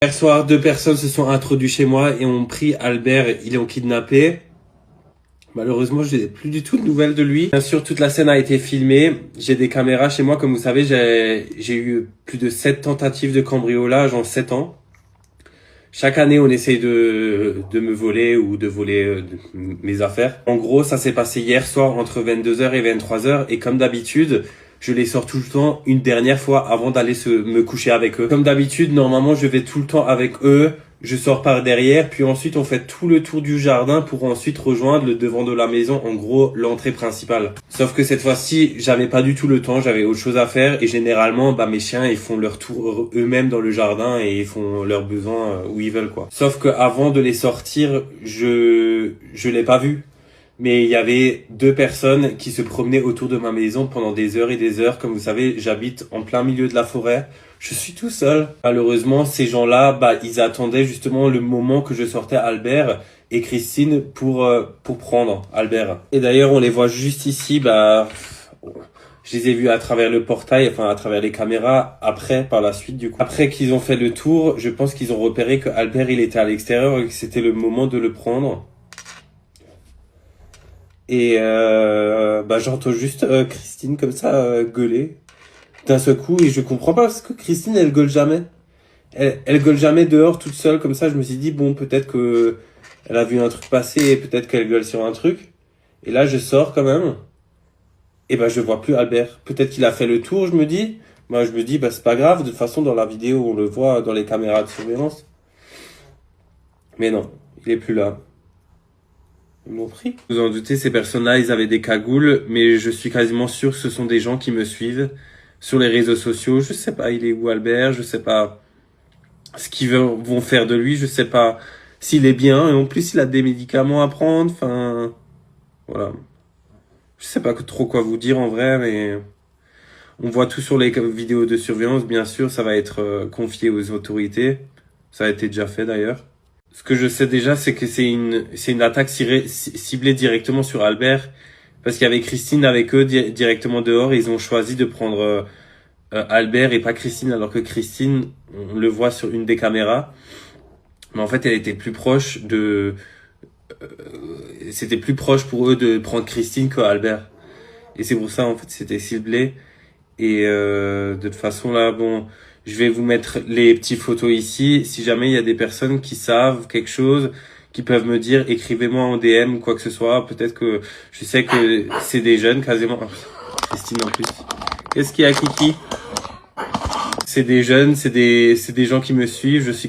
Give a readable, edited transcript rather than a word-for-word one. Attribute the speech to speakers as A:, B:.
A: Hier soir, 2 personnes se sont introduites chez moi et ont pris Albert, ils l'ont kidnappé. Malheureusement, je n'ai plus du tout de nouvelles de lui. Bien sûr, toute la scène a été filmée. J'ai des caméras chez moi, comme vous savez, j'ai eu plus de 7 tentatives de cambriolage en 7 ans. Chaque année, on essaye de me voler ou de voler mes affaires. En gros, ça s'est passé hier soir entre 22h et 23h. Et comme d'habitude, je les sors tout le temps une dernière fois avant d'aller me coucher avec eux. Comme d'habitude, normalement, je vais tout le temps avec eux. Je sors par derrière, puis ensuite on fait tout le tour du jardin pour ensuite rejoindre le devant de la maison, en gros l'entrée principale. Sauf que cette fois-ci, j'avais pas du tout le temps, j'avais autre chose à faire et généralement mes chiens ils font leur tour eux-mêmes dans le jardin et ils font leurs besoins où ils veulent quoi. Sauf que avant de les sortir, je l'ai pas vu. Mais il y avait 2 personnes qui se promenaient autour de ma maison pendant des heures et des heures. Comme vous savez, j'habite en plein milieu de la forêt. Je suis tout seul. Malheureusement, ces gens-là, ils attendaient justement le moment que je sortais Albert et Christine pour prendre Albert. Et d'ailleurs, on les voit juste ici, je les ai vus à travers le portail, enfin à travers les caméras, par la suite du coup. Après qu'ils ont fait le tour, je pense qu'ils ont repéré que Albert, il était à l'extérieur et que c'était le moment de le prendre. Et j'entends juste Christine comme ça gueuler d'un seul coup et je comprends pas parce que Christine elle gueule jamais. Elle gueule jamais dehors toute seule comme ça. Je me suis dit bon peut-être que elle a vu un truc passer et peut-être qu'elle gueule sur un truc. Et là je sors quand même et je vois plus Albert. Peut-être qu'il a fait le tour, je me dis. Moi je me dis c'est pas grave, de toute façon dans la vidéo on le voit dans les caméras de surveillance. Mais non, il est plus là. Ils m'ont pris. Vous en doutez, ces personnes-là, ils avaient des cagoules, mais je suis quasiment sûr que ce sont des gens qui me suivent sur les réseaux sociaux. Je sais pas, il est où Albert, je sais pas ce qu'ils vont faire de lui, je sais pas s'il est bien, et en plus il a des médicaments à prendre, enfin, voilà. Je sais pas trop quoi vous dire en vrai, mais on voit tout sur les vidéos de surveillance, bien sûr, ça va être confié aux autorités. Ça a été déjà fait d'ailleurs. Ce que je sais déjà, c'est que c'est une attaque ciblée directement sur Albert, parce qu'il y avait Christine avec eux directement dehors, et ils ont choisi de prendre Albert et pas Christine, alors que Christine, on le voit sur une des caméras, mais en fait elle était plus proche c'était plus proche pour eux de prendre Christine que Albert. Et c'est pour ça en fait c'était ciblé. Et de toute façon là, bon, je vais vous mettre les petites photos ici. Si jamais il y a des personnes qui savent quelque chose, qui peuvent me dire, écrivez-moi en DM, quoi que ce soit. Peut-être que je sais que c'est des jeunes, quasiment. Christine en plus. Qu'est-ce qu'il y a, Kiki? C'est des jeunes, c'est des gens qui me suivent. Je suis